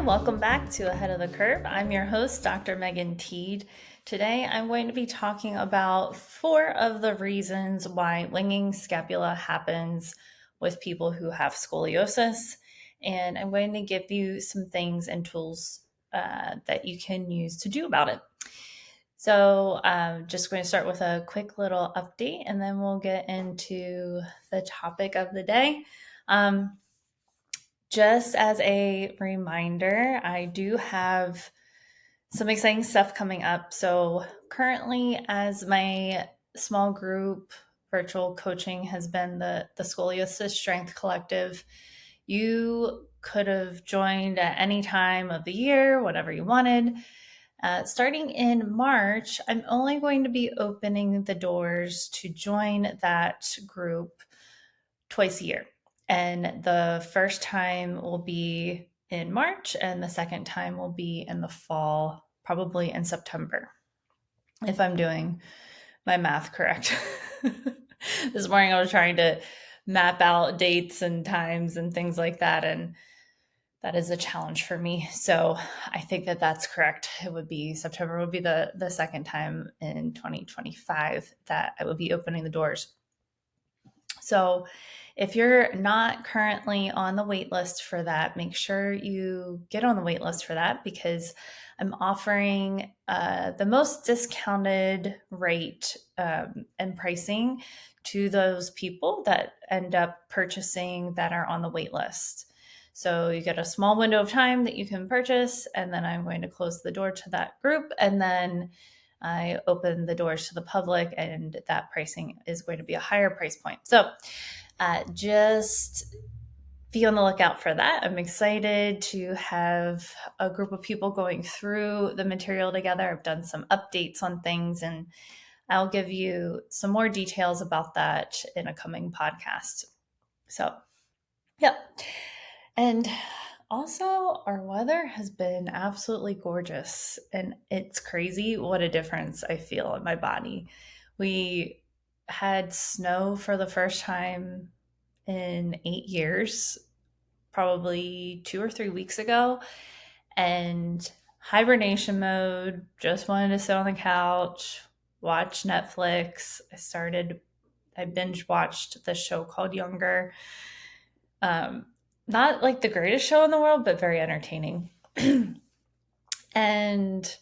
welcome back to Ahead of the Curve. I'm your host, Dr. Megan Teed. Today, I'm going to be talking about 4 of the reasons why winging scapula happens with people who have scoliosis, and I'm going to give you some things and tools that you can use to do about it. So I'm just going to start with a quick little update, and then we'll get into the topic of the day. Just as a reminder, I do have some exciting stuff coming up. So currently, as my small group virtual coaching has been the Scoliosis Strength Collective, you could have joined at any time of the year, whatever you wanted. Starting in March, I'm only going to be opening the doors to join that group twice a year. And the first time will be in March, and the second time will be in the fall, probably in September, if I'm doing my math correct. This morning I was trying to map out dates and times and things like that, and that is a challenge for me. So I think that that's correct. It would be September would be the second time in 2025 that I would be opening the doors. So if you're not currently on the wait list for that, make sure you get on the wait list for that, because I'm offering the most discounted rate and pricing to those people that end up purchasing that are on the wait list. So you get a small window of time that you can purchase, and then I'm going to close the door to that group, and then I open the doors to the public, and that pricing is going to be a higher price point. So just be on the lookout for that. I'm excited to have a group of people going through the material together. I've done some updates on things, and I'll give you some more details about that in a coming podcast. So, yeah. And also, our weather has been absolutely gorgeous, and it's crazy what a difference I feel in my body. We had snow for the first time in 8 years, probably 2 or 3 weeks ago, and hibernation mode, just wanted to sit on the couch, watch Netflix. I binge watched this show called Younger. Not like the greatest show in the world, but very entertaining. And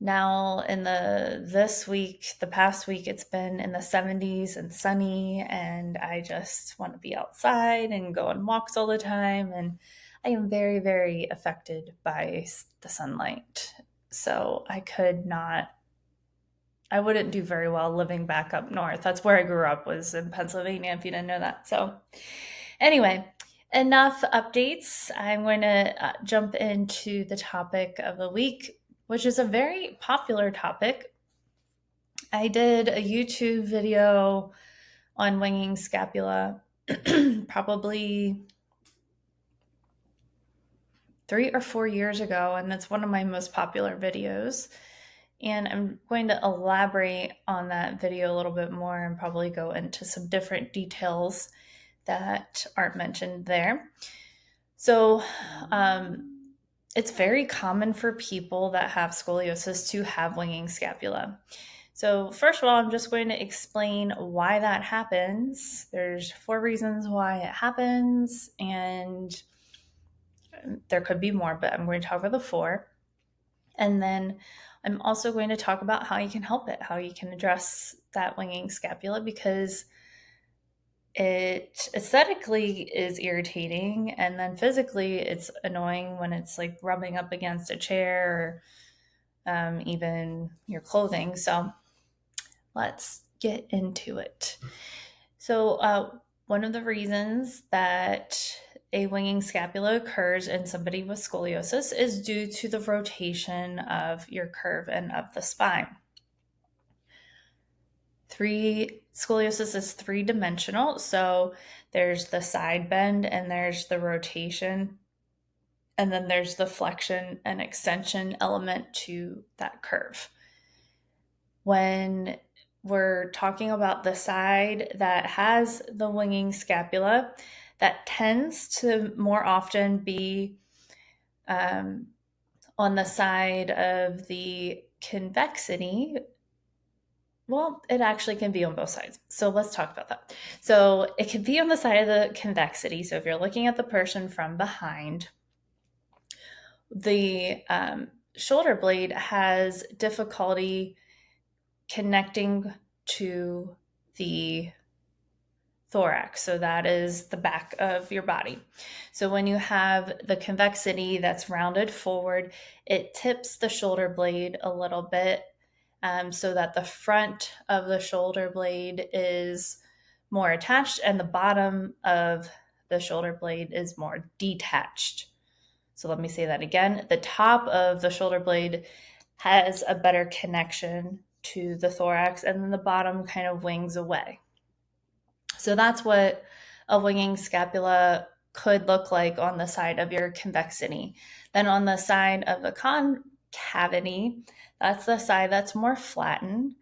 now the past week, it's been in the 70s and sunny, and I just want to be outside and go on walks all the time. And I am very, very affected by the sunlight. So I wouldn't do very well living back up north. That's where I grew up, was in Pennsylvania, if you didn't know that. So anyway, enough updates. I'm going to jump into the topic of the week, which is a very popular topic. I did a YouTube video on winging scapula probably 3 or 4 years ago, and it's one of my most popular videos. And I'm going to elaborate on that video a little bit more and probably go into some different details that aren't mentioned there. So it's very common for people that have scoliosis to have winging scapula. So first of all, I'm just going to explain why that happens. There's 4 reasons why it happens, and there could be more, but I'm going to talk about the 4. And then I'm also going to talk about how you can help it, how you can address that winging scapula, because it aesthetically is irritating, and then physically it's annoying when it's like rubbing up against a chair or even your clothing. So let's get into it. So one of the reasons that a winging scapula occurs in somebody with scoliosis is due to the rotation of your curve and of the spine. Scoliosis is 3-dimensional. So there's the side bend, and there's the rotation, and then there's the flexion and extension element to that curve. When we're talking about the side that has the winging scapula, that tends to more often be On the side of the convexity, well, it actually can be on both sides. So let's talk about that. So it can be on the side of the convexity. So if you're looking at the person from behind, the shoulder blade has difficulty connecting to the thorax. So that is the back of your body. So when you have the convexity that's rounded forward, it tips the shoulder blade a little bit, so that the front of the shoulder blade is more attached and the bottom of the shoulder blade is more detached. So let me say that again. The top of the shoulder blade has a better connection to the thorax, and then the bottom kind of wings away. So that's what a winging scapula could look like on the side of your convexity. Then on the side of the concavity, that's the side that's more flattened.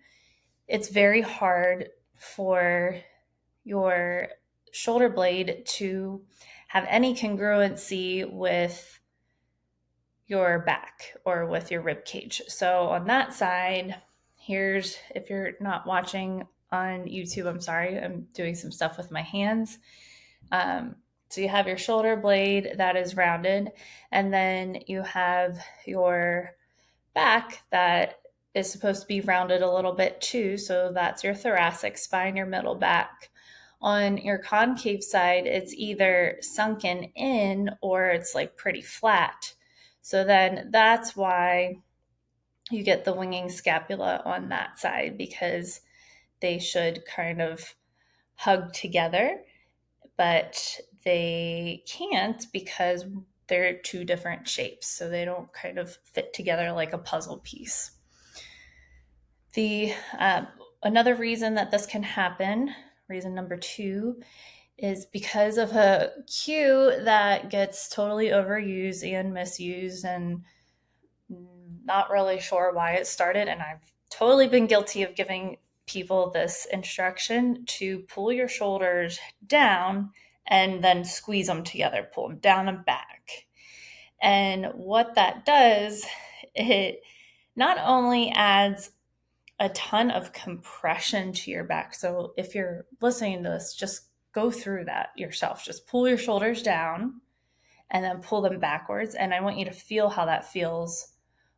It's very hard for your shoulder blade to have any congruency with your back or with your rib cage. So on that side, here's, if you're not watching on YouTube, I'm sorry, I'm doing some stuff with my hands. So you have your shoulder blade that is rounded, and then you have your back that is supposed to be rounded a little bit too. So that's your thoracic spine, your middle back. On your concave side, it's either sunken in or it's like pretty flat. So then that's why you get the winging scapula on that side, because they should kind of hug together, but they can't because they're two different shapes. So they don't kind of fit together like a puzzle piece. The another reason that this can happen, reason number 2, is because of a cue that gets totally overused and misused, and not really sure why it started. And I've totally been guilty of giving people this instruction to pull your shoulders down and then squeeze them together, pull them down and back. And what that does, it not only adds a ton of compression to your back. So if you're listening to this, just go through that yourself. Just pull your shoulders down and then pull them backwards. And I want you to feel how that feels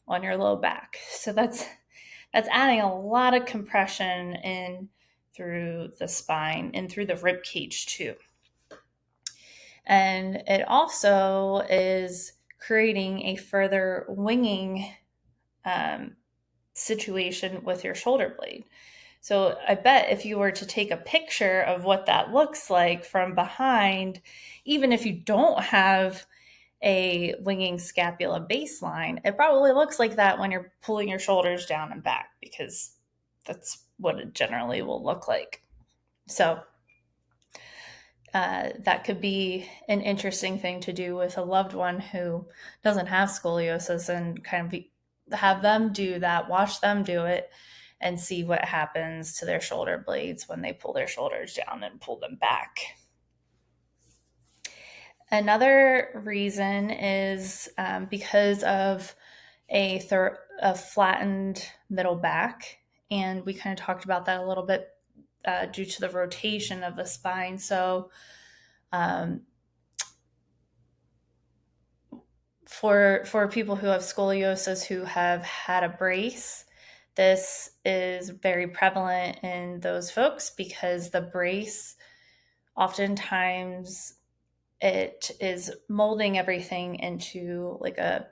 on your low back. So that's adding a lot of compression in through the spine and through the rib cage too. And it also is creating a further winging situation with your shoulder blade. So I bet if you were to take a picture of what that looks like from behind, even if you don't have a winging scapula baseline, it probably looks like that when you're pulling your shoulders down and back, because that's what it generally will look like. So that could be an interesting thing to do with a loved one who doesn't have scoliosis, and kind of have them do that, watch them do it, and see what happens to their shoulder blades when they pull their shoulders down and pull them back. Another reason is because of a flattened middle back, and we kind of talked about that a little bit due to the rotation of the spine. So for people who have scoliosis who have had a brace, this is very prevalent in those folks, because the brace, oftentimes it is molding everything into like a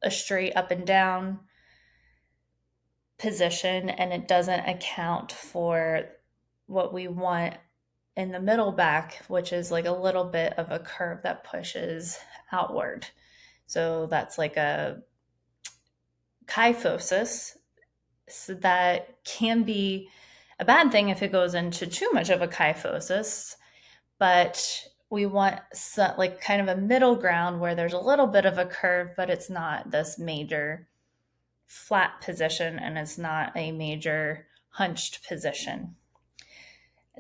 straight up and down position, and it doesn't account for what we want in the middle back, which is like a little bit of a curve that pushes outward. So that's like a kyphosis. So that can be a bad thing if it goes into too much of a kyphosis, but we want like kind of a middle ground where there's a little bit of a curve, but it's not this major flat position, and it's not a major hunched position.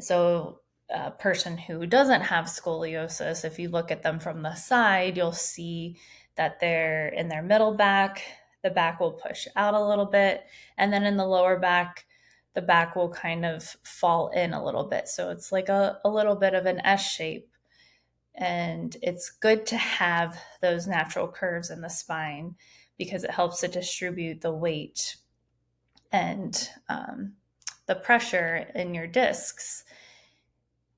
So a person who doesn't have scoliosis, if you look at them from the side, you'll see that they're in their middle back. The back will push out a little bit. And then in the lower back, the back will kind of fall in a little bit. So it's like a little bit of an S shape. And it's good to have those natural curves in the spine because it helps to distribute the weight and the pressure in your discs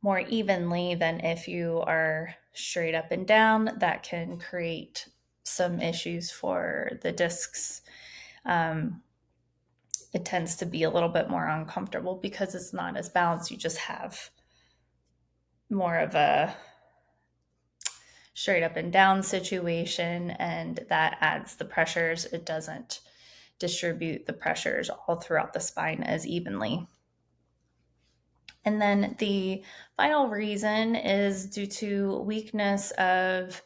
more evenly than if you are straight up and down. That can create some issues for the discs. It tends to be a little bit more uncomfortable because it's not as balanced. You just have more of a straight up and down situation, and that adds the pressures. It doesn't distribute the pressures all throughout the spine as evenly. And then the final reason is due to weakness of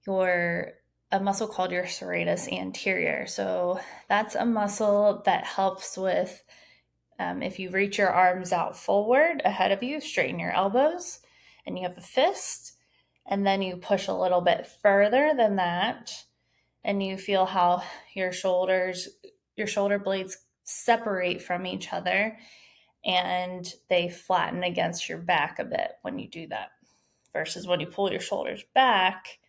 a muscle called your serratus anterior. So that's a muscle that helps with, if you reach your arms out forward ahead of you, straighten your elbows, and you have a fist, and then you push a little bit further than that, and you feel how your shoulder blades separate from each other, and they flatten against your back a bit when you do that, versus when you pull your shoulders back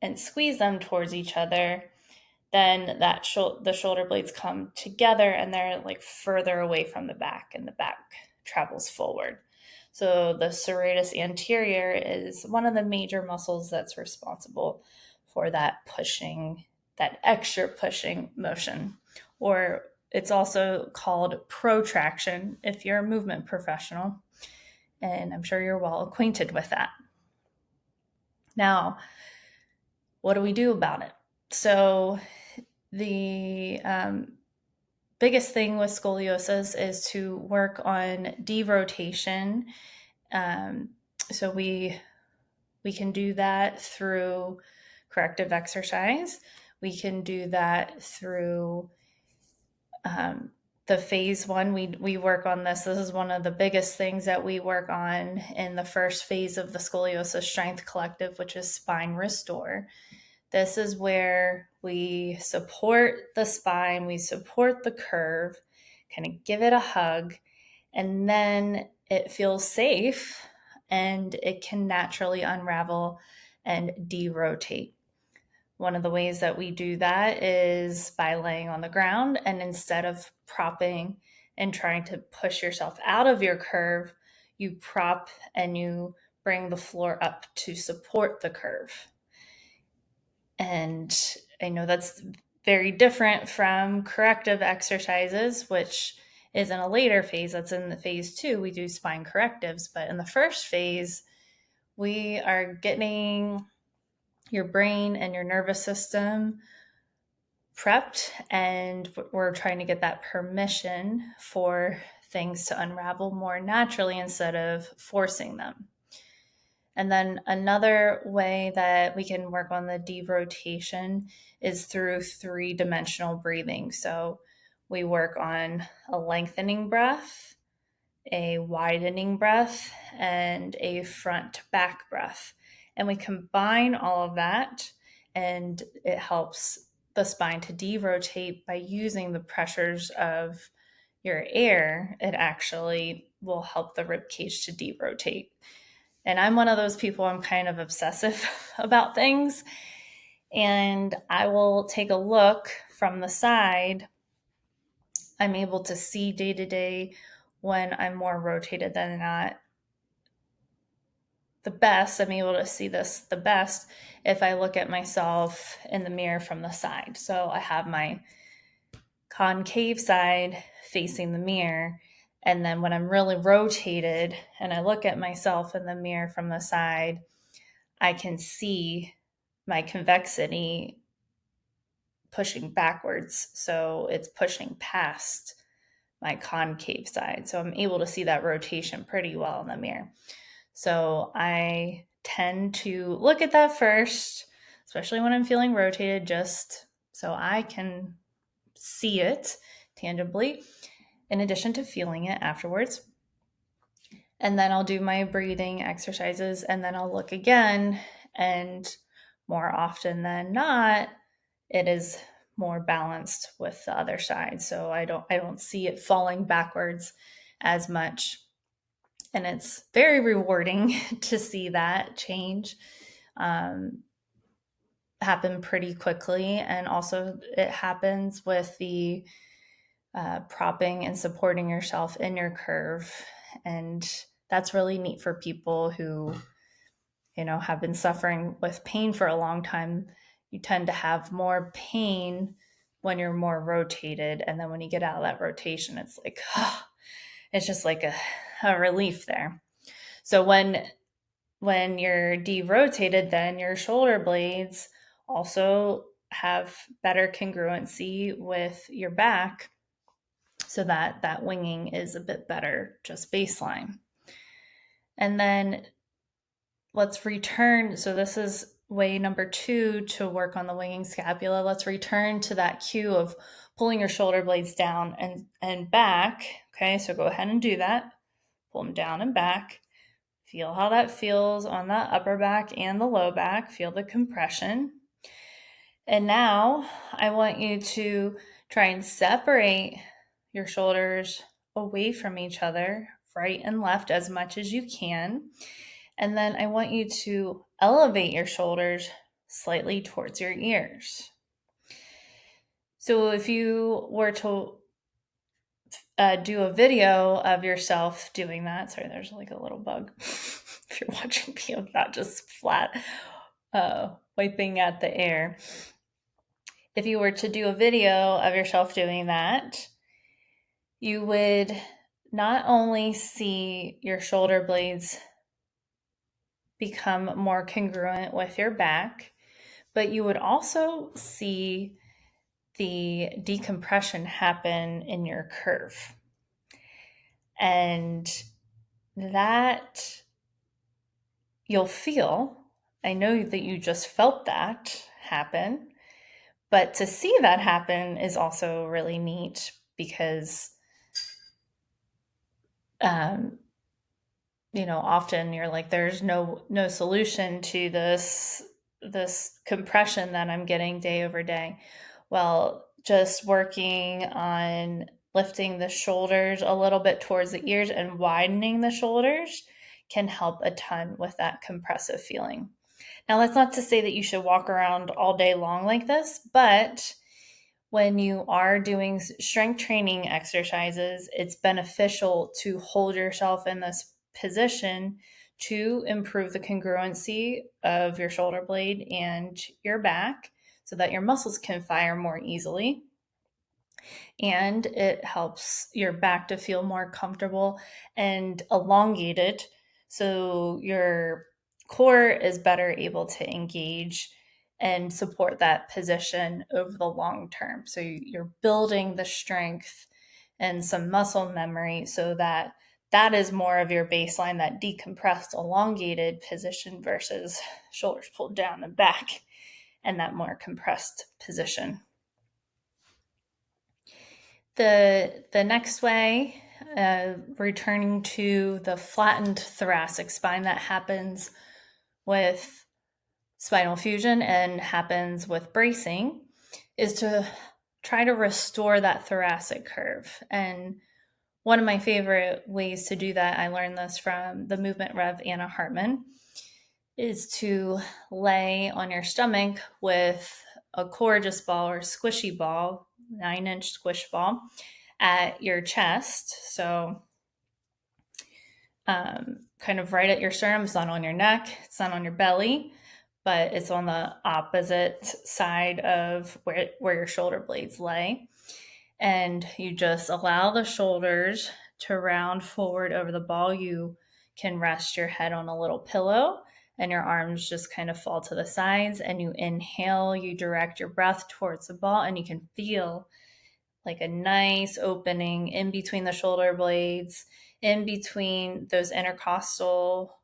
and squeeze them towards each other, then the shoulder blades come together and they're like further away from the back, and the back travels forward. So the serratus anterior is one of the major muscles that's responsible for that pushing, that extra pushing motion. Or it's also called protraction if you're a movement professional. And I'm sure you're well acquainted with that. Now, what do we do about it? So the biggest thing with scoliosis is to work on derotation. So we can do that through corrective exercise. We can do that through the phase one. We work on this. This is one of the biggest things that we work on in the first phase of the Scoliosis Strength Collective, which is spine restore. This is where we support the spine, we support the curve, kind of give it a hug, and then it feels safe and it can naturally unravel and derotate. One of the ways that we do that is by laying on the ground, and instead of propping and trying to push yourself out of your curve, you prop and you bring the floor up to support the curve. And I know that's very different from corrective exercises, which is in a later phase. That's in the phase 2. We do spine correctives. But in the first phase, we are getting your brain and your nervous system prepped, and we're trying to get that permission for things to unravel more naturally instead of forcing them. And then another way that we can work on the derotation is through 3-dimensional breathing. So we work on a lengthening breath, a widening breath, and a front back breath. And we combine all of that, and it helps the spine to derotate by using the pressures of your air. It actually will help the rib cage to derotate. And I'm one of those people, I'm kind of obsessive about things. And I will take a look from the side. I'm able to see day to day when I'm more rotated than not. The best, I'm able to see this the best if I look at myself in the mirror from the side. So I have my concave side facing the mirror. And then when I'm really rotated and I look at myself in the mirror from the side, I can see my convexity pushing backwards. So it's pushing past my concave side. So I'm able to see that rotation pretty well in the mirror. So I tend to look at that first, especially when I'm feeling rotated, just so I can see it tangibly, in addition to feeling it afterwards. And then I'll do my breathing exercises, and then I'll look again. And more often than not, it is more balanced with the other side. So I don't see it falling backwards as much. And it's very rewarding to see that change happen pretty quickly. And also it happens with the propping and supporting yourself in your curve. And that's really neat for people who, have been suffering with pain for a long time. You tend to have more pain when you're more rotated. And then when you get out of that rotation, it's like, it's just like a relief there. So when you're derotated, then your shoulder blades also have better congruency with your back, so that winging is a bit better, just baseline. And then let's return. So this is way number 2 to work on the winging scapula. Let's return to that cue of pulling your shoulder blades down and back. Okay, so go ahead and do that. Pull them down and back. Feel how that feels on the upper back and the low back. Feel the compression. And now I want you to try and separate your shoulders away from each other, right and left, as much as you can. And then I want you to elevate your shoulders slightly towards your ears. So if you were to do a video of yourself doing that, sorry, there's like a little bug. If you're watching me of that, just flat wiping at the air. If you were to do a video of yourself doing that, you would not only see your shoulder blades become more congruent with your back, but you would also see the decompression happen in your curve. And that you'll feel, I know that you just felt that happen, but to see that happen is also really neat because often you're like, there's no solution to this compression that I'm getting day over day. Well, just working on lifting the shoulders a little bit towards the ears and widening the shoulders can help a ton with that compressive feeling. Now, that's not to say that you should walk around all day long like this, but when you are doing strength training exercises, it's beneficial to hold yourself in this position to improve the congruency of your shoulder blade and your back so that your muscles can fire more easily. And it helps your back to feel more comfortable and elongated, so your core is better able to engage and support that position over the long term. So you're building the strength and some muscle memory so that is more of your baseline, that decompressed, elongated position versus shoulders pulled down and back and that more compressed position. The next way, returning to the flattened thoracic spine that happens with spinal fusion and happens with bracing, is to try to restore that thoracic curve. And one of my favorite ways to do that, I learned this from the movement rev Anna Hartman, is to lay on your stomach with a Coragus ball or squishy ball, 9-inch squish ball, at your chest. So kind of right at your sternum. It's not on your neck, it's not on your belly, but it's on the opposite side of where your shoulder blades lay. And you just allow the shoulders to round forward over the ball. You can rest your head on a little pillow and your arms just kind of fall to the sides. And you inhale, you direct your breath towards the ball, and you can feel like a nice opening in between the shoulder blades, in between those intercostal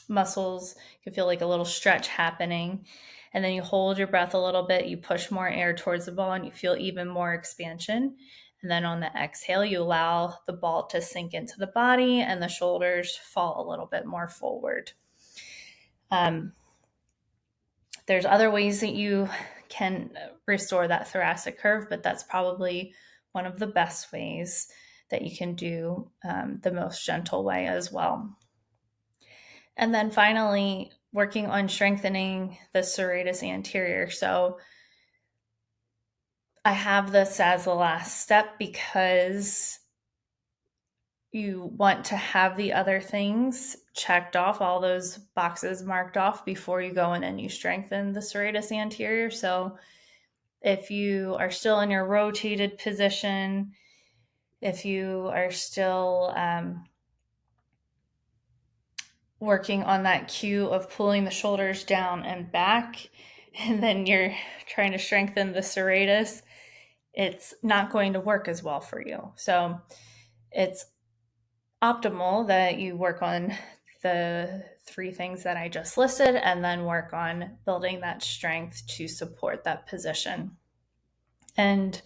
muscles. You can feel like a little stretch happening. And then you hold your breath a little bit, you push more air towards the ball, and you feel even more expansion. And then on the exhale, you allow the ball to sink into the body and the shoulders fall a little bit more forward. There's other ways that you can restore that thoracic curve, but that's probably one of the best ways that you can do, the most gentle way as well. And then finally, working on strengthening the serratus anterior. So I have this as the last step because you want to have the other things checked off, all those boxes marked off before you go in and you strengthen the serratus anterior. So if you are still in your rotated position, if you are still working on that cue of pulling the shoulders down and back, and then you're trying to strengthen the serratus, it's not going to work as well for you. So it's optimal that you work on the 3 things that I just listed and then work on building that strength to support that position. And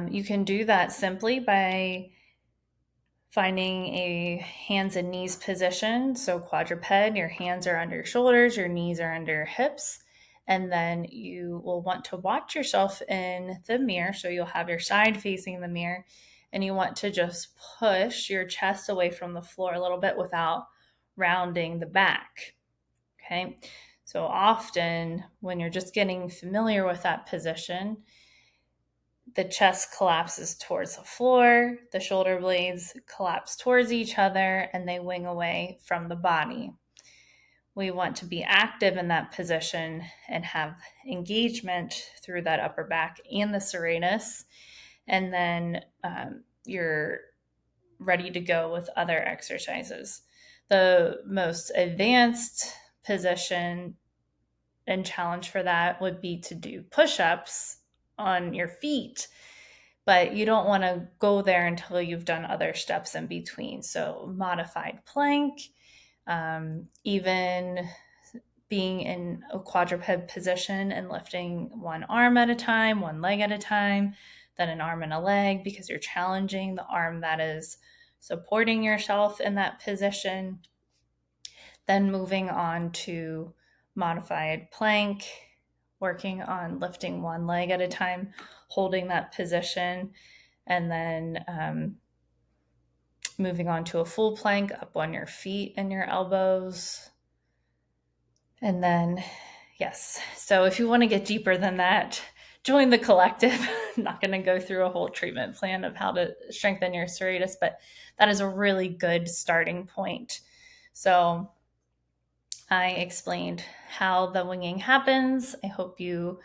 you can do that simply by finding a hands and knees position. So quadruped, your hands are under your shoulders, your knees are under your hips. And then you will want to watch yourself in the mirror. So you'll have your side facing the mirror, and you want to just push your chest away from the floor a little bit without rounding the back. Okay. So often when you're just getting familiar with that position, the chest collapses towards the floor, the shoulder blades collapse towards each other, and they wing away from the body. We want to be active in that position and have engagement through that upper back and the serratus. And then you're ready to go with other exercises. The most advanced position and challenge for that would be to do push-ups on your feet, but you don't want to go there until you've done other steps in between. So modified plank, even being in a quadruped position and lifting one arm at a time, one leg at a time, then an arm and a leg, because you're challenging the arm that is supporting yourself in that position. Then moving on to modified plank, working on lifting one leg at a time, holding that position, and then moving on to a full plank up on your feet and your elbows. And then, yes, so if you want to get deeper than that, join the collective. I'm not going to go through a whole treatment plan of how to strengthen your serratus, but that is a really good starting point. So I explained how the winging happens. I hope you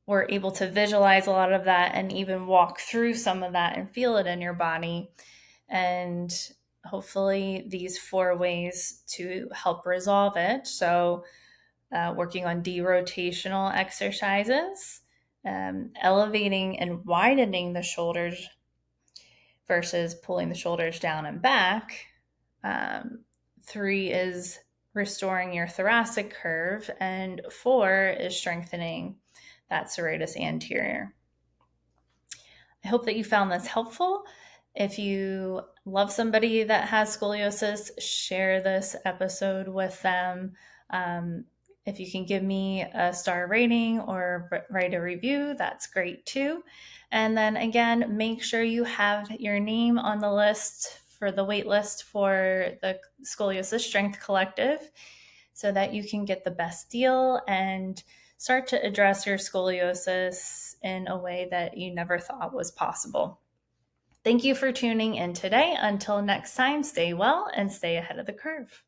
were able to visualize a lot of that and even walk through some of that and feel it in your body. And hopefully these 4 ways to help resolve it. So working on derotational exercises, elevating and widening the shoulders versus pulling the shoulders down and back. 3 is restoring your thoracic curve, and 4 is strengthening that serratus anterior. I hope that you found this helpful. If you love somebody that has scoliosis, share this episode with them. If you can give me a star rating or write a review, that's great too. And then again, make sure you have your name on the list for the wait list for the Scoliosis Strength Collective so that you can get the best deal and start to address your scoliosis in a way that you never thought was possible. Thank you for tuning in today. Until next time, stay well and stay ahead of the curve.